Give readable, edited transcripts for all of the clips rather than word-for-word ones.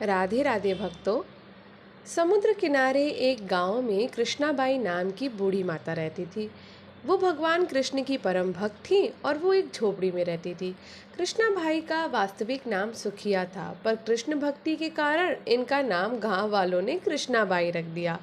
राधे राधे भक्तों। समुद्र किनारे एक गांव में कृष्णाबाई नाम की बूढ़ी माता रहती थी। वो भगवान कृष्ण की परम भक्त थी और वो एक झोपड़ी में रहती थी। कृष्णाबाई का वास्तविक नाम सुखिया था, पर कृष्ण भक्ति के कारण इनका नाम गांव वालों ने कृष्णाबाई रख दिया।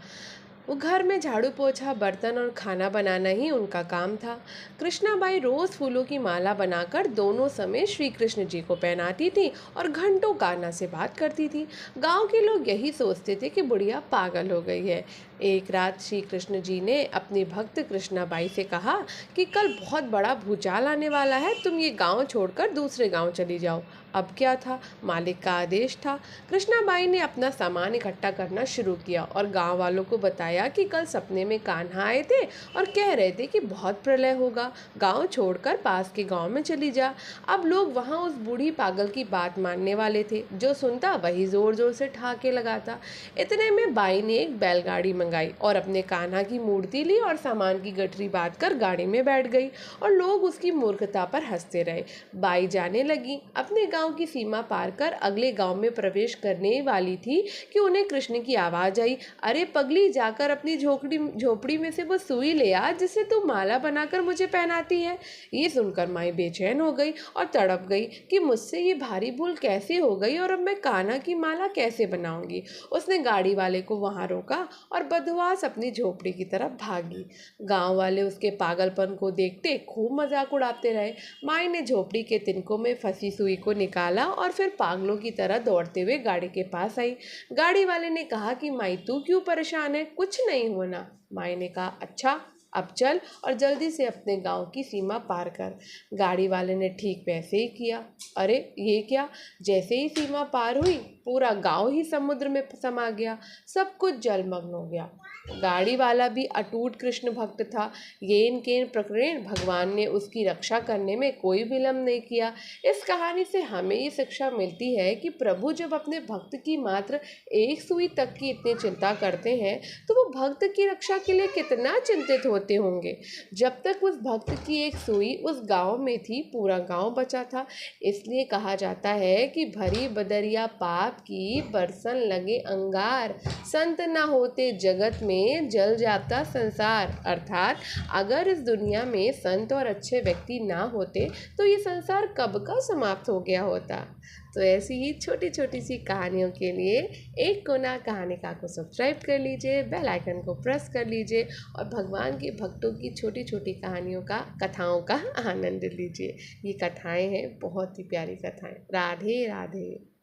वो घर में झाड़ू पोछा, बर्तन और खाना बनाना ही उनका काम था। कृष्णाबाई रोज फूलों की माला बनाकर दोनों समय श्री कृष्ण जी को पहनाती थी और घंटों कान्हा से बात करती थी। गांव के लोग यही सोचते थे कि बुढ़िया पागल हो गई है। एक रात श्री कृष्ण जी ने अपनी भक्त कृष्णाबाई से कहा कि कल बहुत बड़ा भूचाल आने वाला है, तुम ये गांव छोड़कर दूसरे गांव चली जाओ। अब क्या था, मालिक का आदेश था। कृष्णाबाई ने अपना सामान इकट्ठा करना शुरू किया और गांव वालों को बताया कि कल सपने में कान्हा आए थे और कह रहे थे कि बहुत प्रलय होगा, गांव छोड़कर पास के गांव में चली जा। अब लोग वहां उस बूढ़ी पागल की बात मानने वाले थे, जो सुनता वही जोर जोर से ठहाके लगाता। इतने में बाई ने एक बैलगाड़ी मंगाई और अपने कान्हा की मूर्ति ली और सामान की गठरी बांध कर गाड़ी में बैठ गई और लोग उसकी मूर्खता पर हंसते रहे। बाई जाने लगी, अपने गांव की सीमा पार कर अगले गांव में प्रवेश करने वाली थी कि उन्हें कृष्ण की आवाज आई, अरे पगली, जाकर अपनी झोपड़ी में से वो सुई ले आ जिसे तू माला बनाकर मुझे पहनाती है। ये सुनकर माई बेचैन हो गई और तड़प गई कि मुझसे ये भारी भूल कैसे हो गई और अब मैं कान्हा की माला कैसे बनाऊंगी। उसने गाड़ी वाले को वहां रोका और बदहवास अपनी झोपड़ी की तरफ भागी। गांव वाले उसके पागलपन को देखते खूब मजाक उड़ाते रहे। माई ने झोपड़ी के तिनकों में फंसी सुई को निकाला और फिर पागलों की तरह दौड़ते हुए गाड़ी के पास आई। गाड़ी वाले ने कहा कि माई तू क्यों परेशान है, कुछ नहीं होना। माई ने कहा अच्छा, अब चल और जल्दी से अपने गांव की सीमा पार कर। गाड़ी वाले ने ठीक वैसे ही किया। अरे ये क्या, जैसे ही सीमा पार हुई पूरा गांव ही समुद्र में समा गया, सब कुछ जलमग्न हो गया। गाड़ी वाला भी अटूट कृष्ण भक्त था। येन केन प्रकरण भगवान ने उसकी रक्षा करने में कोई विलम्ब नहीं किया। इस कहानी से हमें ये शिक्षा मिलती है कि प्रभु जब अपने भक्त की मात्र एक सुई तक की इतनी चिंता करते हैं तो वो भक्त की रक्षा के लिए कितना चिंतित होते होंगे। जब तक उस भक्त की एक सुई उस गांव में थी, पूरा गांव बचा था। इसलिए कहा जाता है कि भरी बदरिया पाप की, बरसन लगे अंगार, संत ना होते जगत में जल जाता संसार। अर्थात अगर इस दुनिया में संत और अच्छे व्यक्ति ना होते तो ये संसार कब का समाप्त हो गया होता। तो ऐसी ही छोटी छोटी सी कहानियों के लिए एक कोना कहानिका को सब्सक्राइब कर लीजिए, बेल आइकन को प्रेस कर लीजिए और भगवान के भक्तों की छोटी छोटी कहानियों का, कथाओं का आनंद लीजिए। ये कथाएं हैं बहुत ही प्यारी कथाएं। राधे राधे।